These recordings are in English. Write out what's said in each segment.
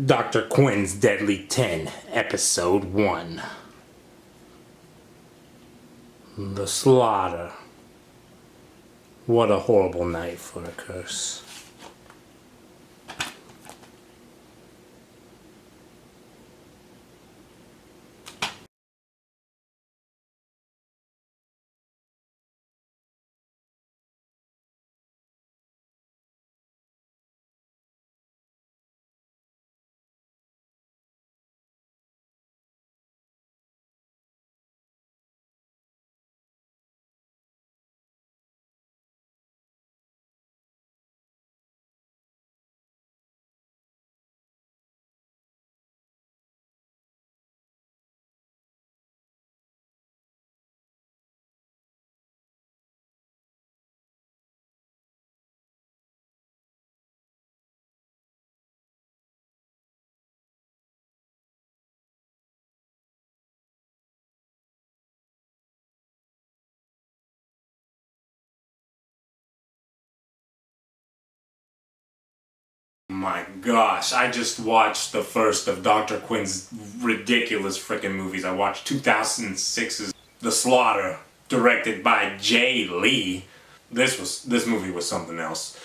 Dr. Quinn's Deadly 10, Episode 1. The Slaughter. What a horrible night for a curse. My gosh, I just watched the first of Dr. Quinn's ridiculous freaking movies. I watched 2006's The Slaughter, directed by Jay Lee. This movie was something else.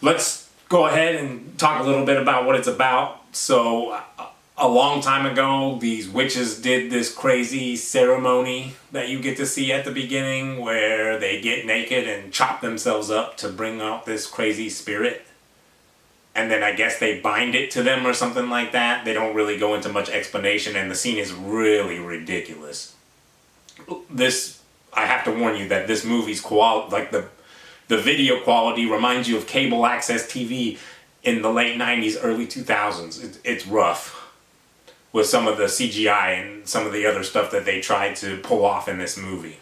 Let's go ahead and talk a little bit about what it's about. So, a long time ago, these witches did this crazy ceremony that you get to see at the beginning where they get naked and chop themselves up to bring out this crazy spirit. And then I guess they bind it to them or something like that. They don't really go into much explanation, and the scene is really ridiculous. I have to warn you that this movie's quality, like the video quality, reminds you of cable access TV in the late 90s, early 2000s. It's rough with some of the CGI and some of the other stuff that they tried to pull off in this movie.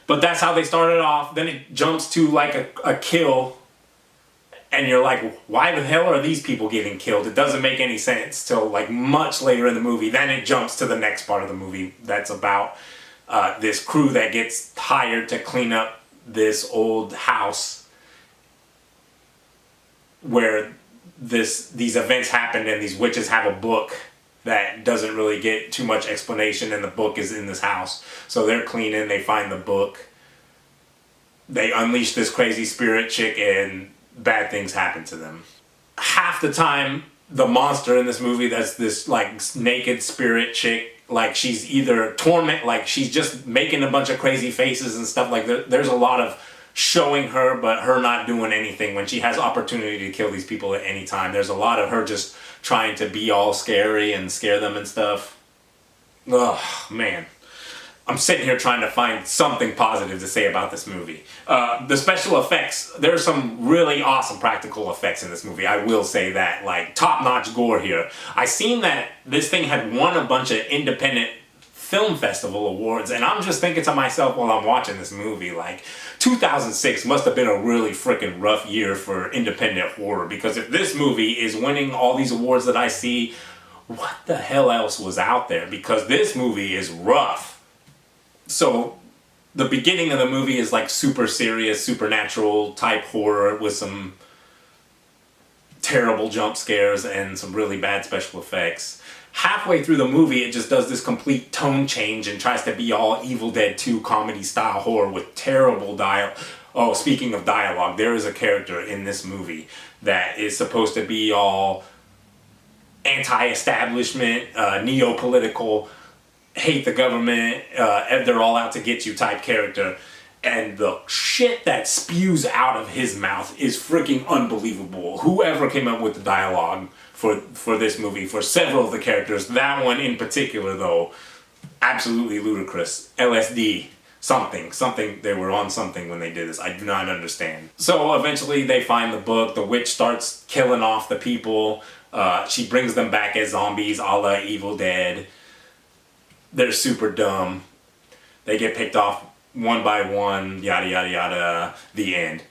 But that's how they started off. Then it jumps to like a kill. And you're like, why the hell are these people getting killed? It doesn't make any sense till like much later in the movie. Then it jumps to the next part of the movie that's about this crew that gets hired to clean up this old house where these events happened, and these witches have a book that doesn't really get too much explanation, and the book is in this house. So they're cleaning, they find the book, they unleash this crazy spirit chick, and bad things happen to them. Half the time, the monster in this movie, that's this like naked spirit chick, like she's either like she's just making a bunch of crazy faces and stuff. Like there's a lot of showing her, but her not doing anything when she has opportunity to kill these people at any time. There's a lot of her just trying to be all scary and scare them and stuff. Ugh, man. I'm sitting here trying to find something positive to say about this movie. The special effects, there's some really awesome practical effects in this movie. I will say that. Like, top-notch gore here. I seen that this thing had won a bunch of independent film festival awards, and I'm just thinking to myself while I'm watching this movie, like, 2006 must have been a really freaking rough year for independent horror, because if this movie is winning all these awards that I see, what the hell else was out there? Because this movie is rough. So, the beginning of the movie is like super serious, supernatural type horror with some terrible jump scares and some really bad special effects. Halfway through the movie, it just does this complete tone change and tries to be all Evil Dead 2 comedy style horror with terrible dialogue. Oh, speaking of dialogue, there is a character in this movie that is supposed to be all anti-establishment, neo-political, hate the government, they're all out to get you type character, and the shit that spews out of his mouth is freaking unbelievable. Whoever came up with the dialogue for this movie, for several of the characters, that one in particular though, absolutely ludicrous. LSD, something, they were on something when they did this. I do not understand. So eventually they find the book, the witch starts killing off the people, she brings them back as zombies a la Evil Dead. They're super dumb. They get picked off one by one, yada yada yada, the end.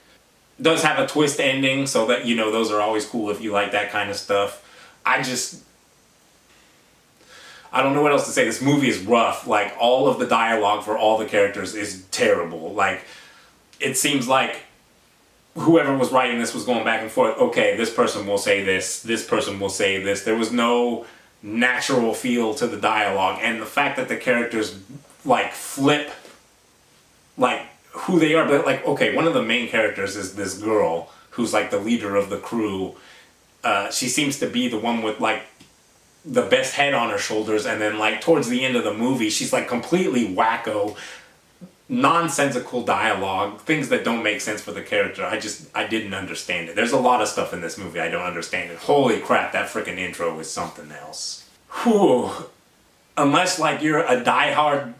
Does have a twist ending, so that, you know, those are always cool if you like that kind of stuff. I don't know what else to say. This movie is rough. Like, all of the dialogue for all the characters is terrible. Like, it seems like whoever was writing this was going back and forth. Okay, this person will say this person will say this. There was no natural feel to the dialogue, and the fact that the characters like flip like who they are. But like, okay, one of the main characters is this girl who's like the leader of the crew. She seems to be the one with like the best head on her shoulders, and then like towards the end of the movie she's like completely wacko, nonsensical dialogue, things that don't make sense for the character. I didn't understand it. There's a lot of stuff in this movie I don't understand it. Holy crap, that freaking intro is something else. Whew. Unless like you're a diehard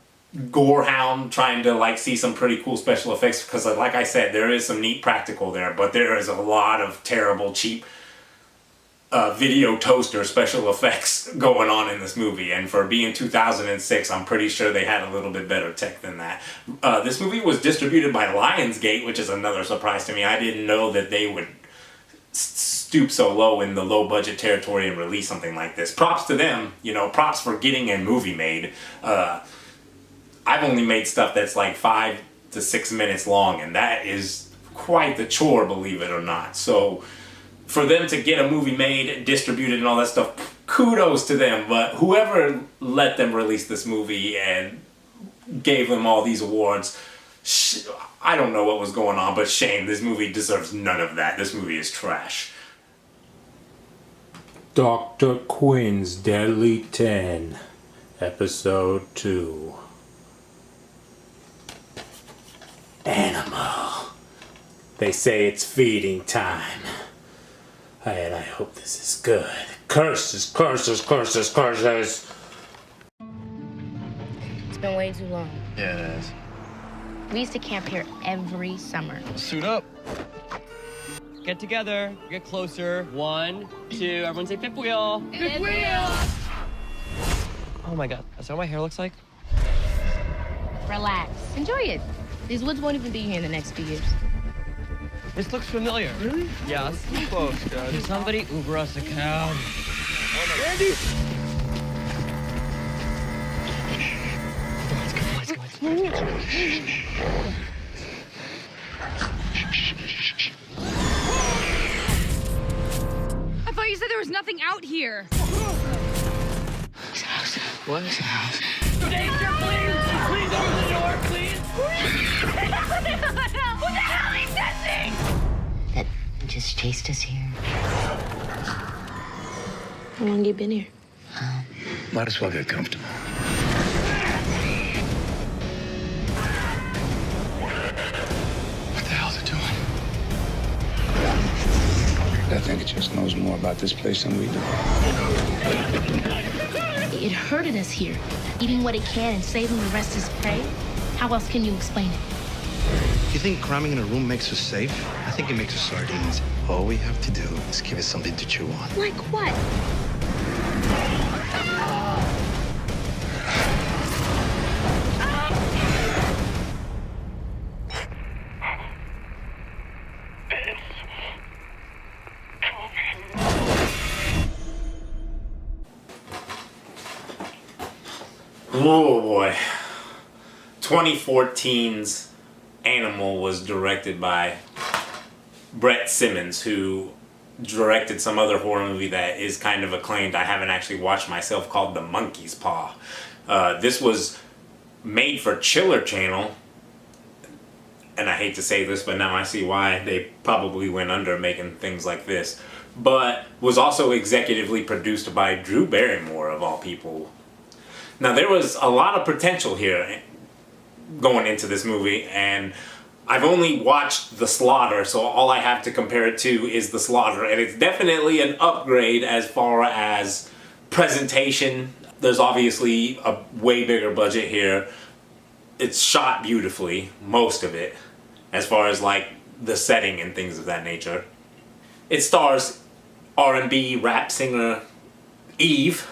gore hound trying to like see some pretty cool special effects, because like I said, there is some neat practical there, but there is a lot of terrible cheap video toaster special effects going on in this movie, and for being 2006, I'm pretty sure they had a little bit better tech than that. This movie was distributed by Lionsgate, which is another surprise to me. I didn't know that they would stoop so low in the low budget territory and release something like this. Props to them, you know, props for getting a movie made. I've only made stuff that's like 5 to 6 minutes long, and that is quite the chore, believe it or not. So for them to get a movie made, distributed, and all that stuff, kudos to them. But whoever let them release this movie and gave them all these awards, I don't know what was going on, but shame. This movie deserves none of that. This movie is trash. Dr. Quinn's Deadly 10, Episode 2. Animal. They say it's feeding time. And I hope this is good. Curses, curses, curses, curses. It's been way too long. Yeah, it is. We used to camp here every summer. Suit up. Get together. Get closer. 1, 2. Everyone say fifth wheel. Fifth wheel! Oh my god. Is that what my hair looks like? Relax. Enjoy it. These woods won't even be here in the next few years. This looks familiar. Really? Yes. Close, guys. Can somebody Uber us a cab? Randy! Let's go. I thought you said there was nothing out here. What is house? Danger, please! Please open the door, please! What the hell is that thing? That just chased us here. How long you been here? Might as well get comfortable. What the hell's it doing? I think it just knows more about this place than we do. It herded us here, eating what it can and saving the rest as prey. How else can you explain it? You think cramming in a room makes us safe? I think it makes us sardines. All we have to do is give it something to chew on. Like what? Oh boy. 2014's Animal was directed by Brett Simmons, who directed some other horror movie that is kind of acclaimed. I haven't actually watched myself, called The Monkey's Paw. This was made for Chiller Channel, and I hate to say this, but now I see why they probably went under making things like this, but was also executively produced by Drew Barrymore, of all people. Now, there was a lot of potential here going into this movie, and I've only watched The Slaughter, so all I have to compare it to is The Slaughter, and it's definitely an upgrade as far as presentation. There's obviously a way bigger budget here. It's shot beautifully, most of it, as far as like the setting and things of that nature. It stars R&B rap singer Eve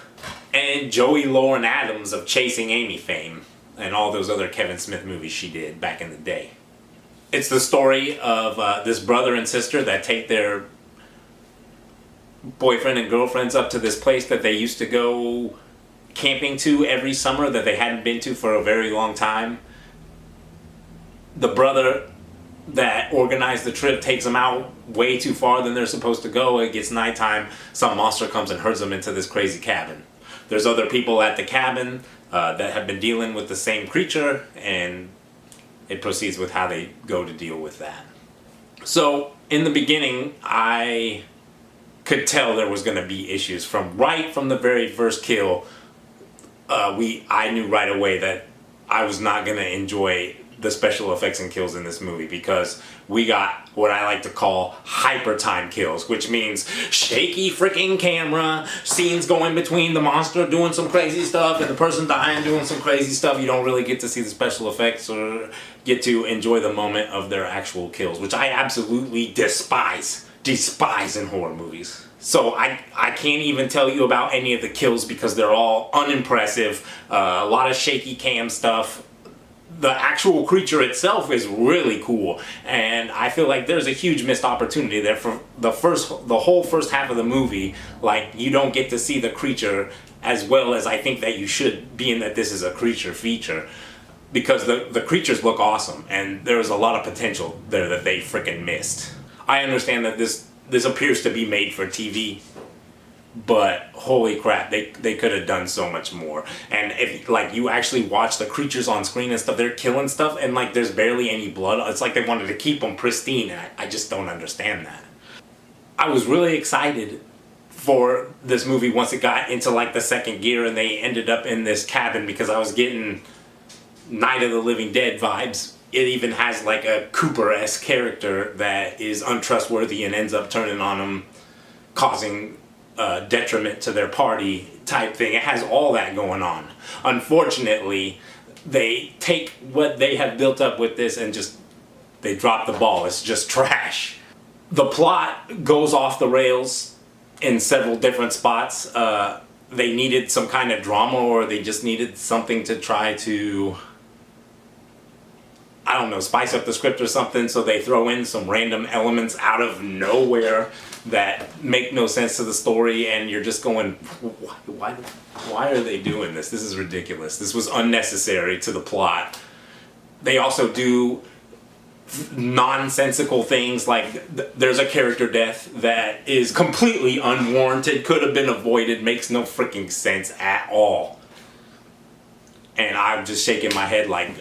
and Joey Lauren Adams of Chasing Amy fame and all those other Kevin Smith movies she did back in the day. It's the story of this brother and sister that take their boyfriend and girlfriends up to this place that they used to go camping to every summer that they hadn't been to for a very long time. The brother that organize the trip takes them out way too far than they're supposed to go. It gets nighttime, some monster comes and herds them into this crazy cabin. There's other people at the cabin that have been dealing with the same creature, and it proceeds with how they go to deal with that. So in the beginning, I could tell there was going to be issues from the very first kill. I knew right away that I was not going to enjoy the special effects and kills in this movie, because we got what I like to call hyper time kills, which means shaky freaking camera, scenes going between the monster doing some crazy stuff and the person dying doing some crazy stuff. You don't really get to see the special effects or get to enjoy the moment of their actual kills, which I absolutely despise in horror movies. So I can't even tell you about any of the kills because they're all unimpressive. A lot of shaky cam stuff. The actual creature itself is really cool, and I feel like there's a huge missed opportunity there for the whole first half of the movie. Like, you don't get to see the creature as well as I think that you should, being that this is a creature feature, because the creatures look awesome, and there's a lot of potential there that they freaking missed. I understand that this appears to be made for TV, but holy crap, they could have done so much more. And if like you actually watch the creatures on screen and stuff, they're killing stuff and like there's barely any blood. It's like they wanted to keep them pristine, and I just don't understand that. I was really excited for this movie once it got into like the second gear and they ended up in this cabin, because I was getting Night of the Living Dead vibes. It even has like a Cooper-esque character that is untrustworthy and ends up turning on them, causing detriment to their party type thing. It has all that going on. Unfortunately, they take what they have built up with this and just they drop the ball. It's just trash. The plot goes off the rails in several different spots. They needed some kind of drama, or they just needed something to try to, I don't know, spice up the script or something, so they throw in some random elements out of nowhere that make no sense to the story, and you're just going, why are they doing this? This is ridiculous. This was unnecessary to the plot. They also do nonsensical things, like there's a character death that is completely unwarranted, could have been avoided, makes no freaking sense at all. And I'm just shaking my head like,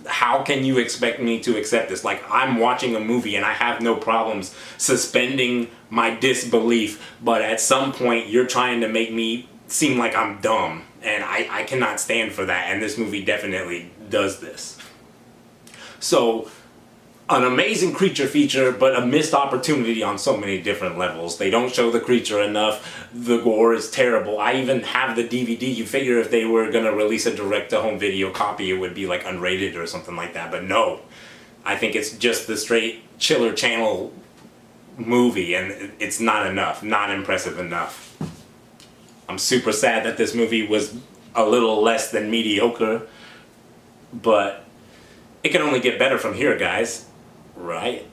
how can you expect me to accept this? Like, I'm watching a movie and I have no problems suspending my disbelief, but at some point you're trying to make me seem like I'm dumb, and I cannot stand for that, and this movie definitely does this. So, an amazing creature feature, but a missed opportunity on so many different levels. They don't show the creature enough. The gore is terrible. I even have the DVD. You figure if they were going to release a direct-to-home video copy, it would be like unrated or something like that. But no. I think it's just the straight Chiller Channel movie, and it's not enough. Not impressive enough. I'm super sad that this movie was a little less than mediocre, but it can only get better from here, guys. Right?